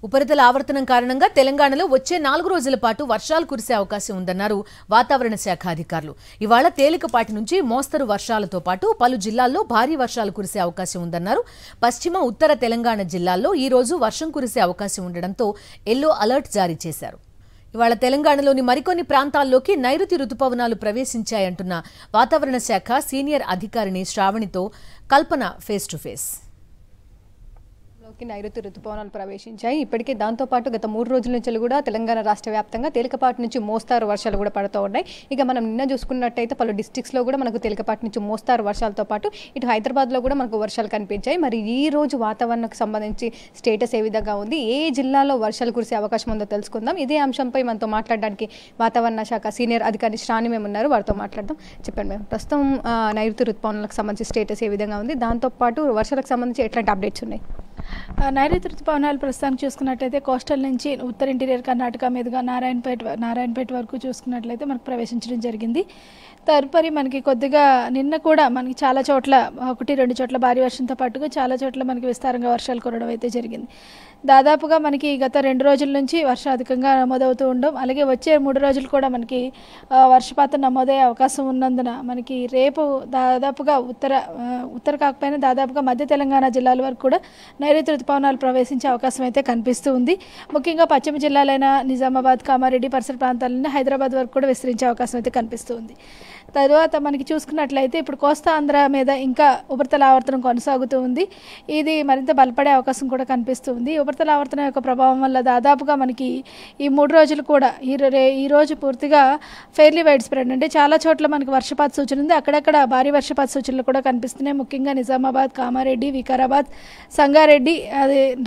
ఉపరితల ఆవర్తనం కారణంగా తెలంగాణలో వచ్చే 4 రోజుల పాటు వర్షాలు కురిసే అవకాశం ఉందన్నారు వాతావరణ శాఖ అధికారులు. ఇవాళ తేలికపాటి నుంచి మోస్తరు వర్షాలతో పాటు పలు జిల్లాల్లో భారీ వర్షాలు కురిసే అవకాశం ఉందన్నారు. పశ్చిమ ఉత్తర తెలంగాణ జిల్లాల్లో ఈ రోజు వర్షం కురిసే అవకాశం ఉండడంతో ఎల్లో అలర్ట్ జారీ చేశారు. ఇవాళ తెలంగాణలోని మరికొన్ని ప్రాంతాల్లోకి నైరుతి రుతుపవనాలు ప్రవేశించాయంటున్న వాతావరణ శాఖ సీనియర్ అధికారిని శ్రావణితో కల్పన ఫేస్ టు ఫేస్. నైరుతి రుతుపవనాలు ప్రవేశించాయి. ఇప్పటికే దాంతోపాటు గత 3 రోజుల నుంచి కూడా తెలంగాణ రాష్ట్ర వ్యాప్తంగా తేలికపాటి నుంచి మోస్తారు వర్షాలు కూడా పడుతూ ఉన్నాయి. ఇక మనం నిన్న చూసుకున్నట్టయితే పలు డిస్ట్రిక్ట్స్లో కూడా మనకు తేలికపాటి నుంచి మోస్తారు వర్షాలతో పాటు ఇటు హైదరాబాద్లో కూడా మనకు వర్షాలు కనిపించాయి. మరి ఈ రోజు వాతావరణానికి సంబంధించి స్టేటస్ ఏ విధంగా ఉంది, ఏ జిల్లాలో వర్షాలు కురిసే అవకాశం ఉందో తెలుసుకుందాం. ఇదే అంశంపై మనతో మాట్లాడడానికి వాతావరణ శాఖ సీనియర్ అధికారి శ్రావణి మేము ఉన్నారు, వారితో మాట్లాడదాం. చెప్పండి మేము, ప్రస్తుతం నైరుతి రుతుపవనాలకు సంబంధించి స్టేటస్ ఏ విధంగా ఉంది, దాంతోపాటు వర్షాలకు సంబంధించి ఎట్లాంటి అప్డేట్స్ ఉన్నాయి? నైరుతి రుతుపవనాలు ప్రస్తుతానికి చూసుకున్నట్లయితే కోస్టల్ నుంచి ఉత్తర ఇంటీరియర్ కర్ణాటక మీదుగా నారాయణపేట వరకు చూసుకున్నట్లయితే మనకు ప్రవేశించడం జరిగింది. తదుపరి మనకి కొద్దిగా నిన్న కూడా మనకి చాలా చోట్ల 1-2 చోట్ల భారీ వర్షంతో పాటుగా చాలా చోట్ల మనకి విస్తారంగా వర్షాలు కురవడం అయితే జరిగింది. దాదాపుగా మనకి గత 2 రోజుల నుంచి వర్షం అధికంగా నమోదవుతూ ఉండడం, అలాగే వచ్చే 3 రోజులు కూడా మనకి వర్షపాతం నమోదయ్యే అవకాశం ఉన్నందున మనకి రేపు దాదాపుగా ఉత్తర కాకపోయినా దాదాపుగా మధ్య తెలంగాణ జిల్లాల వరకు కూడా నైరుతి రుతుపవనాలు ప్రవేశించే అవకాశం అయితే కనిపిస్తూ ఉంది. ముఖ్యంగా పశ్చిమ జిల్లాలైన నిజామాబాద్, కామారెడ్డి పరిసర ప్రాంతాలైన హైదరాబాద్ వరకు కూడా విస్తరించే అవకాశం అయితే కనిపిస్తూ ఉంది. తర్వాత మనకి చూసుకున్నట్లయితే ఇప్పుడు కోస్తా ఆంధ్ర మీద ఇంకా ఉపరితల ఆవర్తనం కొనసాగుతూ ఉంది. ఇది మరింత బలపడే అవకాశం కూడా కనిపిస్తూ ఉంది. ఉపరితల ఆవర్తనం యొక్క ప్రభావం వల్ల దాదాపుగా మనకి ఈ 3 రోజులు కూడా ఈ రోజు పూర్తిగా ఫెయిర్లీ వైడ్ స్ప్రెడ్ అంటే చాలా చోట్ల మనకి వర్షపాత సూచన ఉంది. అక్కడక్కడ భారీ వర్షపాత సూచనలు కూడా కనిపిస్తున్నాయి. ముఖ్యంగా నిజామాబాద్, కామారెడ్డి, వికారాబాద్, సంగారెడ్డి,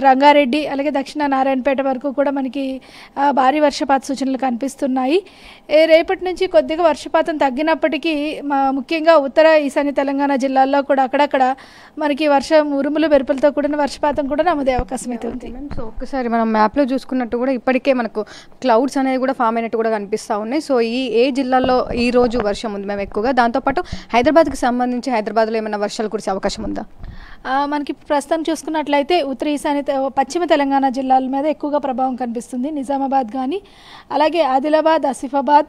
రంగారెడ్డి, అలాగే దక్షిణ నారాయణపేట వరకు కూడా మనకి భారీ వర్షపాత సూచనలు కనిపిస్తున్నాయి. రేపటి నుంచి కొద్దిగా వర్షపాతం తగ్గినప్పటికీ ముఖ్యంగా ఉత్తర ఈశాన్య తెలంగాణ జిల్లాల్లో కూడా అక్కడక్కడ మనకి వర్షం ఉరుములు మెరుపులతో కూడిన వర్షపాతం కూడా నమోదే అవకాశం అయితే ఉంది. సో ఒక్కసారి మనం మ్యాప్లో చూసుకున్నట్టు కూడా ఇప్పటికే మనకు క్లౌడ్స్ అనేది కూడా ఫామ్ అయినట్టు కూడా కనిపిస్తూ ఉన్నాయి. సో ఏ జిల్లాల్లో ఈ రోజు వర్షం ఉంది మేము ఎక్కువగా? దాంతోపాటు హైదరాబాద్కి సంబంధించి హైదరాబాద్లో ఏమైనా వర్షాలు కురిసే అవకాశం ఉందా? మనకి ప్రస్తుతం చూసుకున్నట్లయితే ఉత్తర ఈశాన్య పశ్చిమ తెలంగాణ జిల్లాల మీద ఎక్కువగా ప్రభావం కనిపిస్తుంది. నిజామాబాద్ కానీ, అలాగే ఆదిలాబాద్, ఆసిఫాబాద్,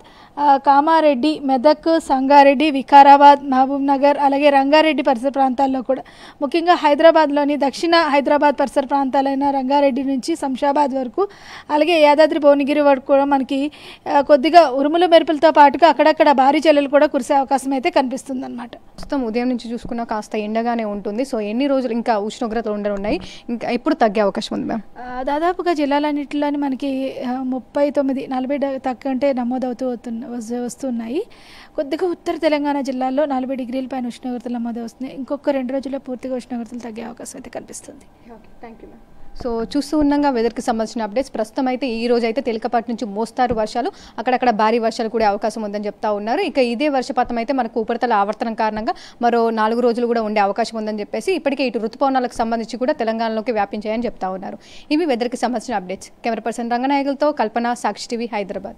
కామారెడ్డి, మెదక్, సంగారెడ్డి, వికారాబాద్, మహబూబ్ నగర్, అలాగే రంగారెడ్డి పరిసర ప్రాంతాల్లో కూడా ముఖ్యంగా హైదరాబాద్లోని దక్షిణ హైదరాబాద్ పరిసర ప్రాంతాలైన రంగారెడ్డి నుంచి శంషాబాద్ వరకు, అలాగే యాదాద్రి భువనగిరి వరకు కూడా మనకి కొద్దిగా ఉరుముల మెరుపులతో పాటుగా అక్కడక్కడ భారీ జల్లులు కూడా కురిసే అవకాశం అయితే కనిపిస్తుంది అన్నమాట. ప్రస్తుతం ఉదయం నుంచి చూసుకున్నా కాస్త ఎండగానే ఉంటుంది. సో ఎన్ని రోజులు ఇంకా ఉష్ణోగ్రతలు ఉండనున్నాయి, ఇంకా ఎప్పుడు తగ్గే అవకాశం ఉంది మ్యామ్? దాదాపుగా జిల్లాలన్నింటిలోని మనకి 39-40 తగ్గంటే నమోదవుతూ వస్తున్నాయి. కొద్దిగా ఉత్తర తెలంగాణ జిల్లాల్లో 40 డిగ్రీల పైన ఉష్ణోగ్రతలు నమోదు వస్తున్నాయి. ఇంకొక 2 రోజుల్లో పూర్తిగా ఉష్ణోగ్రతలు తగ్గే అవకాశం అయితే కనిపిస్తుంది. Thank you ma'am. సో చూస్తూ ఉన్నాగా వెదర్కి సంబంధించిన అప్డేట్స్. ప్రస్తుతం అయితే ఈ రోజు అయితే తేలికపాటి నుంచి మోస్తారు వర్షాలు, అక్కడక్కడ భారీ వర్షాలు కూడా అవకాశం ఉందని చెప్తా ఉన్నారు. ఇక ఇదే వర్షపాతం అయితే మనకు ఉపరితల ఆవర్తనం కారణంగా మరో 4 రోజులు కూడా ఉండే అవకాశం ఉందని చెప్పేసి ఇప్పటికే ఇటు రుతుపవనాలకు సంబంధించి కూడా తెలంగాణలోకి వ్యాపించాయని చెప్తా ఉన్నారు. ఇవి వెదర్కి సంబంధించిన అప్డేట్స్. కెమెరా పర్సన్ రంగనాయకులతో కల్పన, సాక్షి టీవీ, హైదరాబాద్.